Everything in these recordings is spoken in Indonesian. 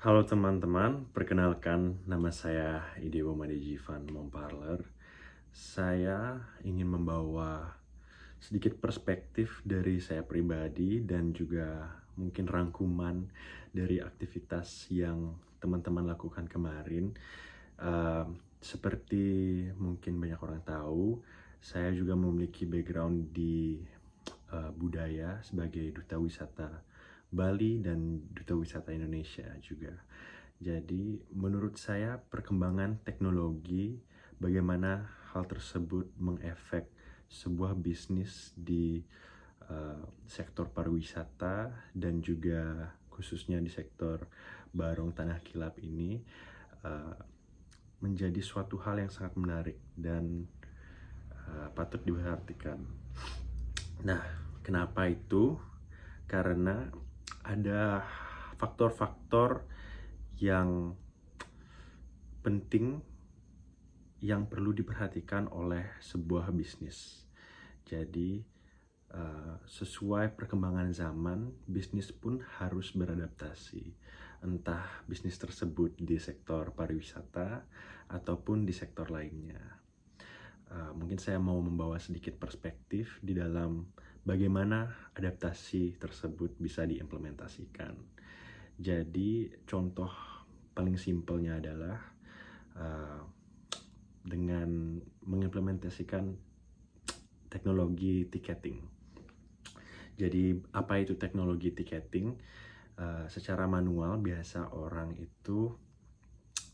Halo teman-teman, perkenalkan nama saya Idewo Madejivan Momparler. Saya ingin membawa sedikit perspektif dari saya pribadi dan juga mungkin rangkuman dari aktivitas yang teman-teman lakukan kemarin. Seperti mungkin banyak orang tahu, saya juga memiliki background di budaya sebagai duta wisata Bali dan duta wisata Indonesia juga. Jadi menurut saya perkembangan teknologi, bagaimana hal tersebut mengefek sebuah bisnis di sektor pariwisata dan juga khususnya di sektor Barong Tanah Kilap ini uh, menjadi suatu hal yang sangat menarik dan patut diperhatikan. Nah, kenapa itu? Karena ada faktor-faktor yang penting yang perlu diperhatikan oleh sebuah bisnis. Jadi, sesuai perkembangan zaman, bisnis pun harus beradaptasi. Entah bisnis tersebut di sektor pariwisata ataupun di sektor lainnya. Mungkin saya mau membawa sedikit perspektif di dalam bagaimana adaptasi tersebut bisa diimplementasikan. Jadi contoh paling simpelnya adalah dengan mengimplementasikan teknologi tiketing. Jadi apa itu teknologi tiketing? Secara manual biasa orang itu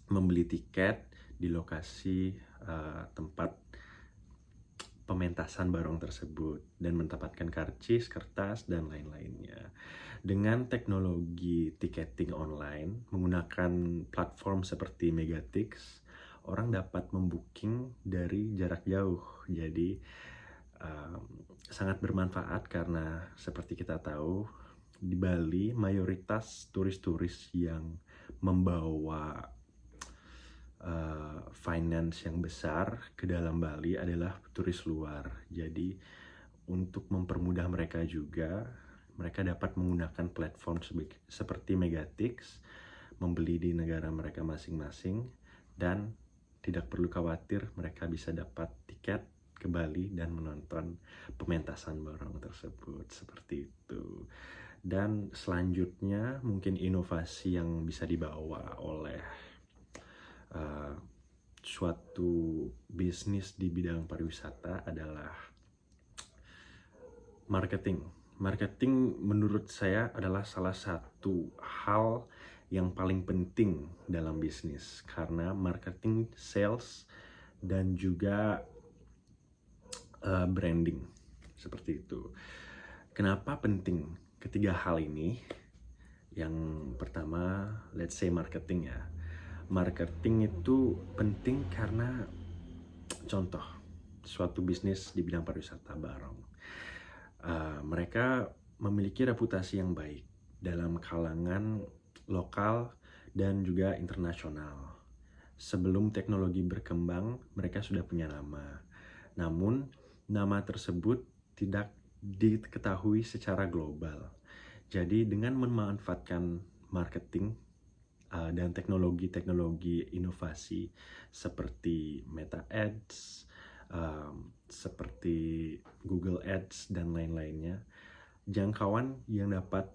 membeli tiket di lokasi tempat pementasan barang tersebut dan mendapatkan karcis, kertas, dan lain-lainnya. Dengan teknologi tiketing online menggunakan platform seperti Megatix, orang dapat membooking dari jarak jauh. Jadi sangat bermanfaat karena seperti kita tahu di Bali mayoritas turis-turis yang membawa finance yang besar ke dalam Bali adalah turis luar. Jadi untuk mempermudah mereka juga, mereka dapat menggunakan platform seperti Megatix, membeli di negara mereka masing-masing, dan tidak perlu khawatir mereka bisa dapat tiket ke Bali dan menonton pementasan barang tersebut, seperti itu. Dan selanjutnya mungkin inovasi yang bisa dibawa oleh suatu bisnis di bidang pariwisata adalah marketing. Marketing menurut saya adalah salah satu hal yang paling penting dalam bisnis karena marketing, sales, dan juga branding seperti itu. Kenapa penting ketiga hal ini? Yang pertama, let's say marketing ya. Marketing itu penting karena contoh suatu bisnis di bidang pariwisata bareng. Mereka memiliki reputasi yang baik dalam kalangan lokal dan juga internasional. Sebelum teknologi berkembang, mereka sudah punya nama. Namun, nama tersebut tidak diketahui secara global. Jadi, dengan memanfaatkan marketing dan teknologi-teknologi inovasi seperti Meta Ads, seperti Google Ads dan lain-lainnya, jangkauan yang dapat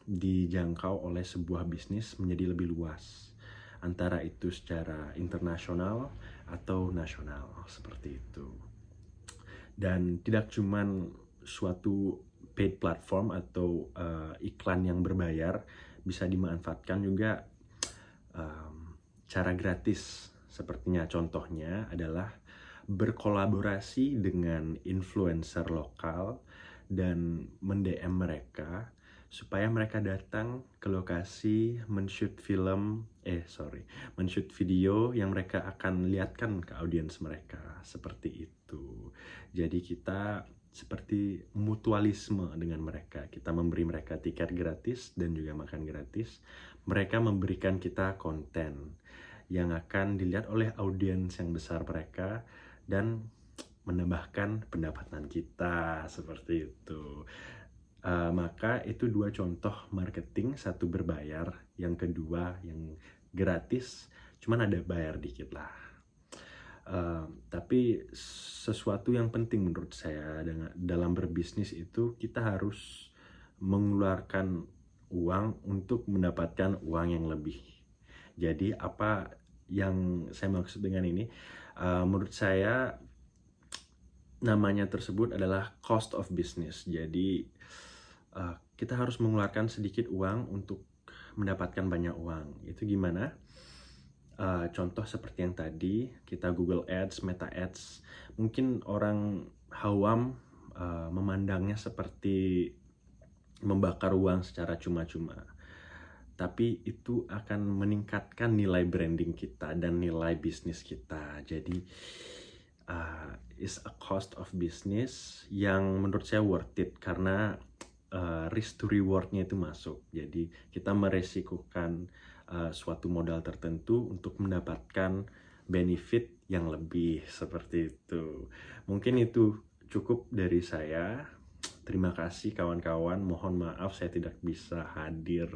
dijangkau oleh sebuah bisnis menjadi lebih luas, antara itu secara internasional atau nasional, seperti itu. Dan tidak cuman suatu paid platform atau iklan yang berbayar, bisa dimanfaatkan juga cara gratis. Sepertinya contohnya adalah berkolaborasi dengan influencer lokal dan men-DM mereka supaya mereka datang ke lokasi men-shoot video yang mereka akan lihatkan ke audiens mereka, seperti itu. Jadi kita seperti mutualisme dengan mereka. Kita memberi mereka tiket gratis dan juga makan gratis. Mereka memberikan kita konten yang akan dilihat oleh audiens yang besar mereka dan menambahkan pendapatan kita, seperti itu. Maka itu 2 contoh marketing, satu berbayar, yang kedua yang gratis, cuman ada bayar dikit lah. Tapi sesuatu yang penting menurut saya dalam berbisnis itu kita harus mengeluarkan uang untuk mendapatkan uang yang lebih. Jadi apa yang saya maksud dengan ini? Menurut saya namanya tersebut adalah cost of business. Jadi kita harus mengeluarkan sedikit uang untuk mendapatkan banyak uang. Itu gimana? Contoh seperti yang tadi, kita Google Ads, Meta Ads, mungkin orang awam memandangnya seperti membakar uang secara cuma-cuma. Tapi itu akan meningkatkan nilai branding kita dan nilai bisnis kita. Jadi is a cost of business yang menurut saya worth it karena risk to reward-nya itu masuk. Jadi kita meresikukan suatu modal tertentu untuk mendapatkan benefit yang lebih, seperti itu. Mungkin itu cukup dari saya. Terima kasih kawan-kawan. Mohon maaf saya tidak bisa hadir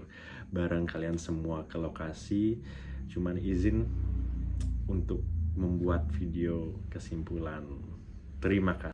bareng kalian semua ke lokasi. Cuman izin untuk membuat video kesimpulan. Terima kasih.